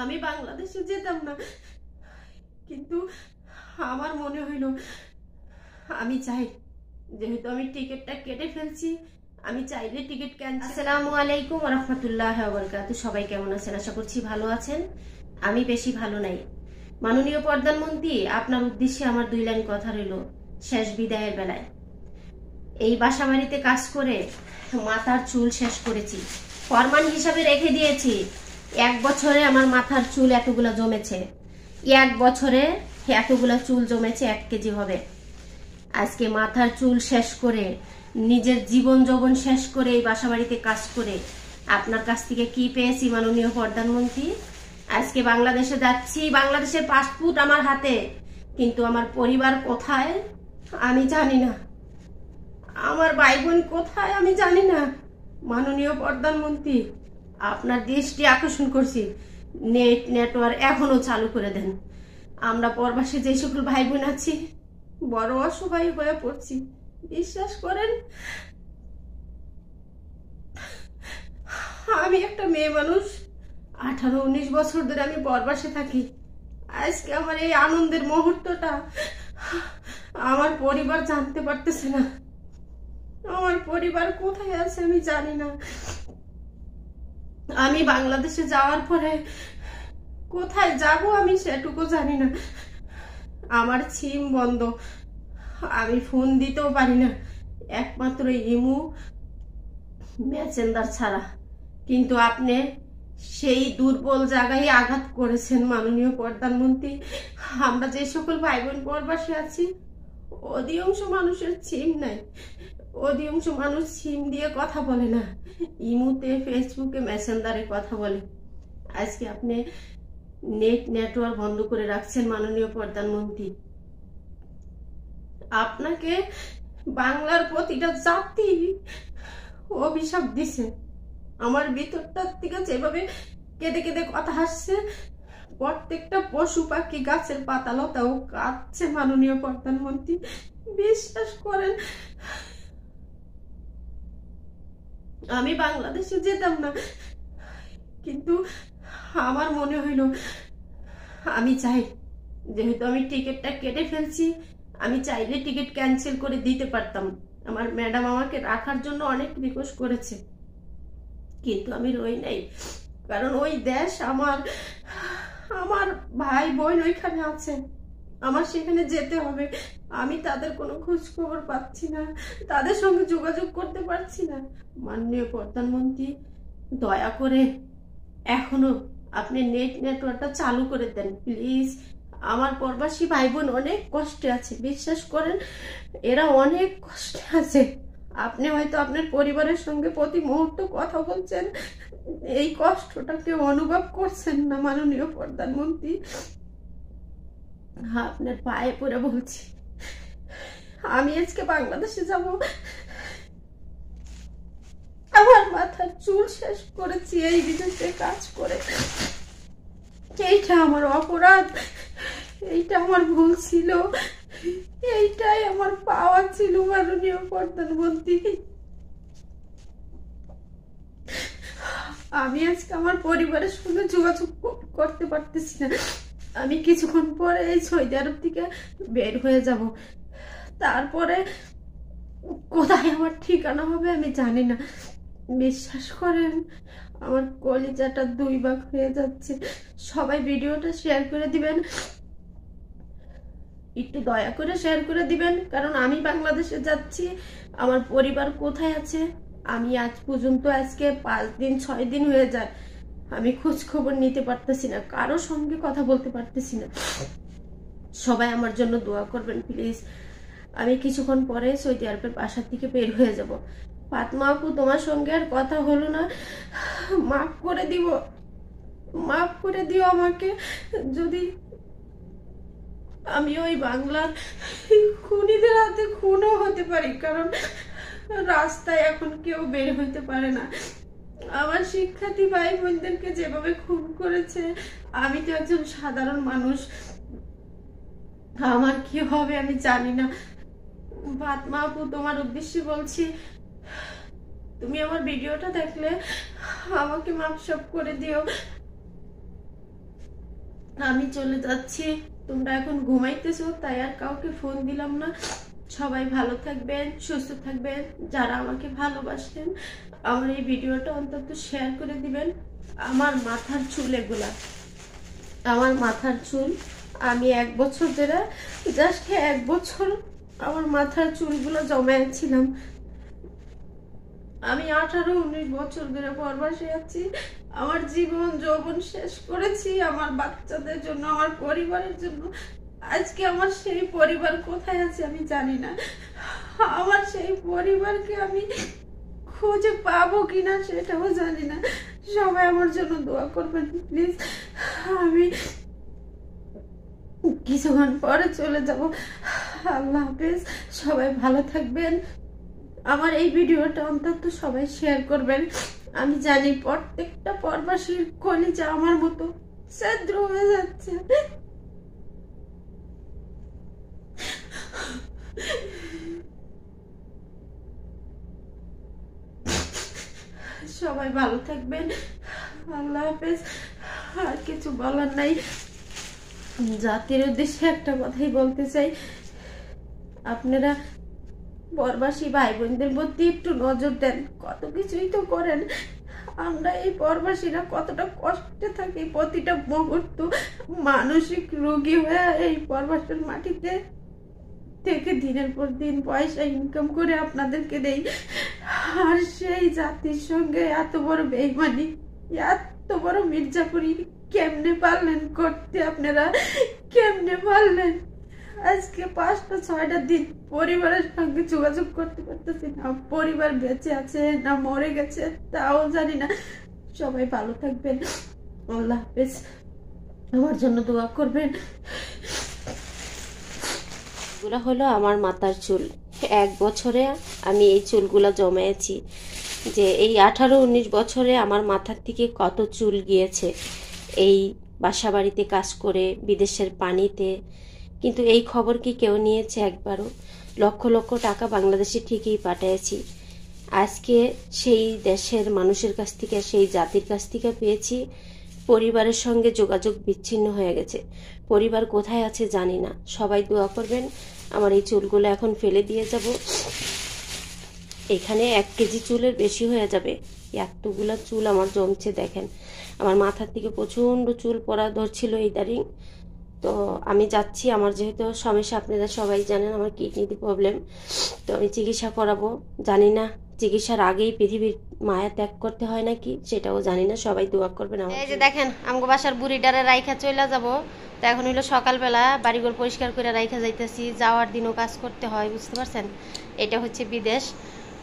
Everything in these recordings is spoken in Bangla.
আমি বাংলাদেশে যেতাম না, কিন্তু আমার মনে হইল আমি চাই, যেহেতু আমি টিকিটটা কেটে ফেলছি, আমি চাইলে টিকিট ক্যান্সেল। আসসালামু আলাইকুম ওয়া রাহমাতুল্লাহি ওয়া বারাকাতুহু। সবাই কেমন আছেন? আশা করছি ভালো আছেন। আমি বেশি ভালো নাই। মাননীয় প্রধানমন্ত্রী, আপনার উদ্দেশ্যে আমার 2 লাইন কথা রইল শেষ বিদায়ের বেলায়। এই বাসাবাড়িতে কাজ করে মাথার চুল শেষ করেছি, ফরমান হিসাবে রেখে দিয়েছি। 1 বছরে আমার মাথার চুল এতগুলা জমেছে, 1 বছরে এতগুলা চুল জমেছে, 1 কেজি হবে। আজকে মাথার চুল শেষ করে, নিজের জীবন যৌবন শেষ করে এই বাসাবাড়িতে কাজ করে আপনার কাছ থেকে কি পেয়েছি মাননীয় প্রধানমন্ত্রী? আজকে বাংলাদেশে যাচ্ছি, বাংলাদেশের পাসপোর্ট আমার হাতে, কিন্তু আমার পরিবার কোথায় আমি জানি না, আমার ভাই বোন কোথায় আমি জানি না। মাননীয় প্রধানমন্ত্রী, আপনার দৃষ্টি আকর্ষণ করছি, নেটওয়ার্ক এখনো চালু করে দেন। আমরা প্রবাসী যে সকল ভাই বোন আছি বড় অসহায় হয়ে পড়ছি। বিশ্বাস করেন, আমি একটা মেয়ে মানুষ, 18-19 বছর ধরে আমি প্রবাসে থাকি। আজকে আমার এই আনন্দের মুহূর্তটা আমার পরিবার জানতে পারতেছে না। আমার পরিবার কোথায় আছে আমি জানি না। আমি বাংলাদেশে যাওয়ার পরে কোথায় যাব আমি সেটুকু জানি না। আমার সিম বন্ধ, আমি ফোন দিতেও পারি না, একমাত্র ইমো মেসেঞ্জার ছাড়া। কিন্তু আপনি সেই দুর্বল জায়গায় আঘাত করেছেন মাননীয় প্রধানমন্ত্রী। আমরা যে সকল ভাই বোন প্রবাসী আছি, অধিকাংশ মানুষের সিম নাই, অধিকাংশ মানুষ সিম দিয়ে কথা বলে না, ইমোতে, ফেসবুকে, মেসেঞ্জারে কথা বলে। আজকে আপনি নেটওয়ার্ক বন্ধ করে রাখছেন মাননীয় প্রধানমন্ত্রী। আপনাকে বাংলার প্রতিটা জাতি অভিশাপ দিছে। আমার ভিতরটার থেকে যেভাবে কেঁদে কেঁদে কথা আসছে, প্রত্যেকটা পশু পাখি, গাছের পাতা লতাও কাঁদছে মাননীয় প্রধানমন্ত্রী। বিশ্বাস করেন, আমি বাংলাদেশে যেতাম না, কিন্তু আমার মনে হইল আমি চাই, যেহেতু আমি টিকিটটা কেটে ফেলছি, আমি চাইলে টিকিট ক্যান্সেল করে দিতে পারতাম। আমার ম্যাডাম আমাকে রাখার জন্য অনেক রিকোয়েস্ট করেছে, কিন্তু আমি রই নাই, কারণ ওই দেশ আমার আমার ভাই বোন ওইখানে আছে, আমার সেখানে যেতে হবে। আমি তাদের কোনো খোঁজ খবর পাচ্ছি না, তাদের সঙ্গে যোগাযোগ করতে পারছি না। মাননীয় প্রধানমন্ত্রী, দয়া করে এখনো আপনি নেটওয়ার্কটা চালু করে দেন প্লিজ। আমার প্রবাসী ভাই বোন অনেক কষ্টে আছে, বিশ্বাস করেন, এরা অনেক কষ্টে আছে। আপনি হয়তো আপনার পরিবারের সঙ্গে প্রতি মুহূর্তে কথা বলছেন, এই কষ্টটাকে অনুভব করছেন না মাননীয় প্রধানমন্ত্রী। আপনার পায়ে পড়ে বলছি, আমি আজকে বাংলাদেশে যাব, আমার মাথার চুল শেষ করেছি এই বিদেশে কাজ করে। এইটা আমার অপরাধ, এইটা আমার ভুল ছিল, এইটাই আমার পাওয়া ছিল মাননীয় প্রধানমন্ত্রী। আমি আজকে আমার পরিবারের সঙ্গে যোগাযোগ করতে পারতেছি না। আমি কিছুক্ষণ পরে এই সৌদি আরব থেকে বের হয়ে যাব, তারপরে কোথায় আমার ঠিকানা হবে আমি জানি না। বিশ্বাস করেন, আমার কলিজাটা 2 ভাগ হয়ে যাচ্ছে। সবাই ভিডিওটা শেয়ার করে দিবেন, একটু দয়া করে শেয়ার করে দিবেন, কারণ আমি বাংলাদেশে যাচ্ছি, আমার পরিবার কোথায় আছে আমি আজ পর্যন্ত, আজকে 5 দিন 6 দিন হয়ে যায়, আমি খোঁজ খবর নিতে পারতেছি না, কারো সঙ্গে কথা বলতে পারতেছি না। সবাই আমার জন্য দোয়া করবেন প্লিজ। আমি কিছুক্ষণ পরে সৌদি আরবের বাসার থেকে বের হয়ে যাব। ফাতমা আপু, তোমার সঙ্গে আর কথা হলো না, মাফ করে দিব, মাফ করে দিও আমাকে। যদি আমি ওই বাংলার খুনিদের হাতে খুনও হতে পারি, কারণ রাস্তায় এখন কেউ বের হইতে পারে না। আমার শিক্ষার্থী ভাই বোনদেরকে যেভাবে খুন করেছে, আমি তো একজন সাধারণ মানুষ, আমার কি হবে আমি জানি না। ফাতমা আপু, তোমার উদ্দেশ্যে বলছি, তুমি আমার ভিডিওটা দেখলে আমাকে মাফ করে দিও। আমি চলে যাচ্ছি, তোমরা এখন ঘুমাইতেছো, তাই আর কাউকে ফোন দিলাম না। সবাই ভালো থাকবেন, সুস্থ থাকবেন। যারা আমাকে ভালোবাসেন আমার এই ভিডিওটা অন্তত শেয়ার করে দিবেন। আমার মাথার চুল এগুলা, আমার মাথার চুল আমি 1 বছর ধরে, জাস্ট 1 বছর আমার মাথার চুলগুলো জমায়েছিলাম। আমি 18-19 বছর ধরে প্রবাসে আছি। আমার জীবন যৌবন শেষ করেছি আমার বাচ্চাদের জন্য, আমার পরিবারের জন্য। আজকে আমার সেই পরিবার কোথায় আছে আমি জানি না। আমার সেই পরিবারকে আমি খুঁজে পাবো কিনা সেটাও জানি না। সবাই আমার জন্য দোয়া করবেন প্লিজ। আমি কিছুক্ষণ পরে চলে যাব। আল্লাহ হাফেজ, সবাই ভালো থাকবেন। আমার এই ভিডিওটা অন্তত সবাই শেয়ার করবেন। আমি জানি প্রত্যেকটা প্রবাসীর কলিজা আমার মতো ছিদ্র হয়ে যাচ্ছে। সবাই ভালো থাকবেন, আল্লাহ হাফেজ। আর কিছু বলার নাই। জাতির উদ্দেশ্যে একটা কথাই বলতে চাই, আপনারা প্রবাসী ভাই বোনদের প্রতি একটু নজর দেন। কত কিছুই তো করেন, আমরা এই প্রবাসীরা কতটা কষ্টে থাকি প্রতিটা মুহূর্ত। মানসিক রোগী হয়ে এই প্রবাসের মাটিতে থেকে দিনের পর দিন পয়সা ইনকাম করে আপনাদেরকে দেই। আর সেই জাতির সঙ্গে এত বড় বেইমানি, এত বড় মির্জাপুরি কেমনে পারলেন করতে? আপনারা কেমনে পারলেন? আজকে 5টা-6টা দিন পরিবারের সঙ্গে যোগাযোগ করতে পারতেছি না। পরিবার বেঁচে আছে না মরে গেছে তাও জানি না। সবাই ভালো থাকবেন, আল্লাহ হাফেজ। আমার জন্য দোয়া করবেন। এগুলো হলো আমার মাথার চুল। 1 বছরে আমি এই চুলগুলো জমায়েছি। যে এই 18-19 বছরে আমার মাথার থেকে কত চুল গিয়েছে এই বাসা বাড়িতে কাজ করে, বিদেশের পানিতে। কিন্তু এই খবর কি কেউ নিয়েছে একবারও? লক্ষ লক্ষ টাকা বাংলাদেশে ঠিকই পাঠিয়েছি। আজকে সেই দেশের মানুষের কাছ থেকে, সেই জাতির কাছ থেকে পেয়েছি পরিবারের সঙ্গে যোগাযোগ বিচ্ছিন্ন হয়ে গেছে। পরিবার কোথায় আছে জানি না। সবাই দোয়া করবেন। আমার এই চুলগুলো এখন ফেলে দিয়ে যাব। এখানে 1 কেজি চুলের বেশি হয়ে যাবে। এতগুলা চুল আমার জমছে দেখেন। আমার মাথার থেকে প্রচণ্ড চুল পড়া ধরছিল ইদারিং। তো আমি যাচ্ছি। আমার যেহেতু সমস্যা আপনারা সবাই জানেন, আমার কিডনিতে প্রবলেম। তো আমি চিকিৎসা করাবো। জানি না চিকিৎসার আগেই পৃথিবীর মায়া ত্যাগ করতে হয় নাকি সেটাও জানি না। সবাই দোয়া করবেন। এই যে দেখেন আমগো বাসার বুড়িটারে রাইখা চলে যাব। তো এখন হইলো সকালবেলা, বাড়িঘর পরিষ্কার করে রাইখা যাইতেছি। যাওয়ার দিনও কাজ করতে হয়, বুঝতে পারছেন? এটা হচ্ছে বিদেশ।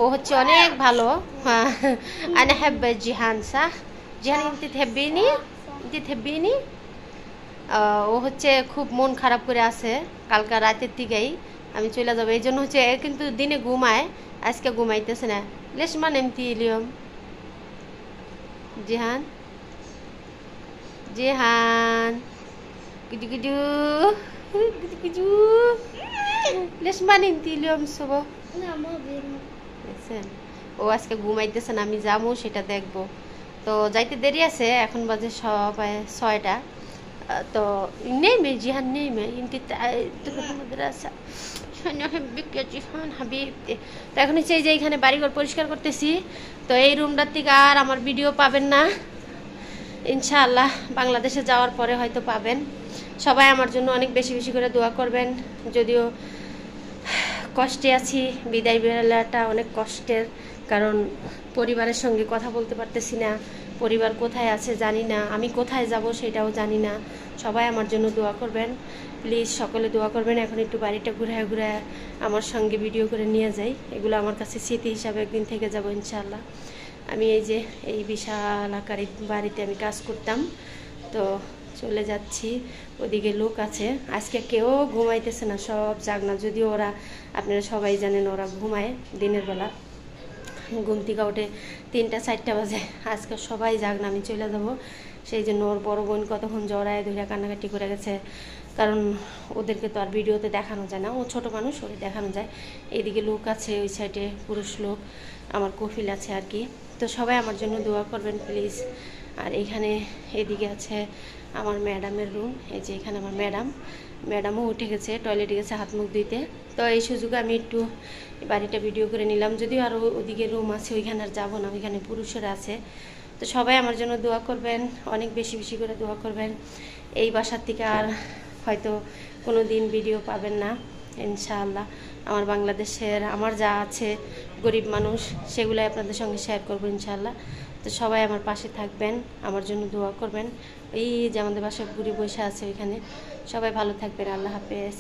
ও হচ্ছে অনেক ভালো। আনা হেব্বে জিহান সাহ জিহান ইনতি থেব্বিনি ইনতি থেব্বিনি। ও হচ্ছে খুব মন খারাপ করে আছে। কালকা রাতের দিকেই আমি চলে যাবো। এই জন্য হচ্ছে কিন্তু দিনে ঘুমায়, আজকে ঘুমাইতেছে না। লেশমান এমতি ইলিয়ম জিহান জিহান কিডু কিডু কিডু কিডু লেশমান এমতি ইলিয়ম সব। দেখছেন ও আজকে ঘুমাইতেছে না। আমি যাবো সেটা দেখবো। তো যাইতে দেরি আছে, এখন বাজে সবাই 6টা। তো নেই মে জিহান নেই মে ইনতি মাদ্রাসা জিহান হাবিবতে। তো এখন হচ্ছে এই যে এখানে বাড়িঘর পরিষ্কার করতেছি। তো এই রুমটার থেকে আর আমার ভিডিও পাবেন না ইনশাআল্লাহ। বাংলাদেশে যাওয়ার পরে হয়তো পাবেন। সবাই আমার জন্য অনেক বেশি বেশি করে দোয়া করবেন। যদিও কষ্টে আছি, বিদায় বেলাটা অনেক কষ্টের, কারণ পরিবারের সঙ্গে কথা বলতে পারতেছি না। পরিবার কোথায় আছে জানি না, আমি কোথায় যাব সেটাও জানি না। সবাই আমার জন্য দোয়া করবেন প্লিজ, সকলে দোয়া করবেন। এখন একটু বাড়িটা ঘুরায় ঘুরায় আমার সঙ্গে ভিডিও করে নিয়ে যাই। এগুলো আমার কাছে স্মৃতি হিসাবে একদিন থেকে যাব ইনশাআল্লাহ। আমি এই যে এই বিশাল আকারের বাড়িতে আমি কাজ করতাম, তো চলে যাচ্ছি। ওদিকে লোক আছে। আজকে কেউ ঘুমাইতেছে না, সব জাগনা। যদিও ওরা, আপনারা সবাই জানেন, ওরা ঘুমায় দিনের বেলা। ঘুম থেকে ওঠে 3টা-4টা বাজে। আজকে সবাই জাগনা, আমি চলে যাব। সেই জন্য ওর বড় বোন কতক্ষণ জড়ায় ধরে কান্নাকাটি করে গেছে, কারণ ওদেরকে তো আর ভিডিওতে দেখানো যায় না। ও ছোট মানুষ, ওরে দেখানো যায়। এইদিকে লোক আছে, ওই সাইডে পুরুষ লোক, আমার কফিল আছে আর কি। তো সবাই আমার জন্য দোয়া করবেন প্লিজ। আর এখানে এদিকে আছে আমার ম্যাডামের রুম। এই যে এখানে আমার ম্যাডামও উঠে গেছে, টয়লেটে গেছে হাত মুখ ধুইতে। তো এই সুযোগে আমি একটু বাড়িটা ভিডিও করে নিলাম, যদিও আরও ওদিকে রুম আছে, ওইখানে আর যাবো না, ওইখানে পুরুষেরা আছে। তো সবাই আমার জন্য দোয়া করবেন, অনেক বেশি বেশি করে দোয়া করবেন। এই বাসার থেকে আর হয়তো কোনো দিন ভিডিও পাবেন না ইনশাআল্লাহ। আমার বাংলাদেশের আমার যা আছে গরিব মানুষ, সেগুলাই আপনাদের সঙ্গে শেয়ার করবো ইনশাআল্লাহ। তো সবাই আমার পাশে থাকবেন, আমার জন্য দোয়া করবেন। এই যে আমাদের বাসায় বুড়ি বসে আছে ওইখানে, সবাই ভালো থাকবেন। আল্লাহ হাফেজ।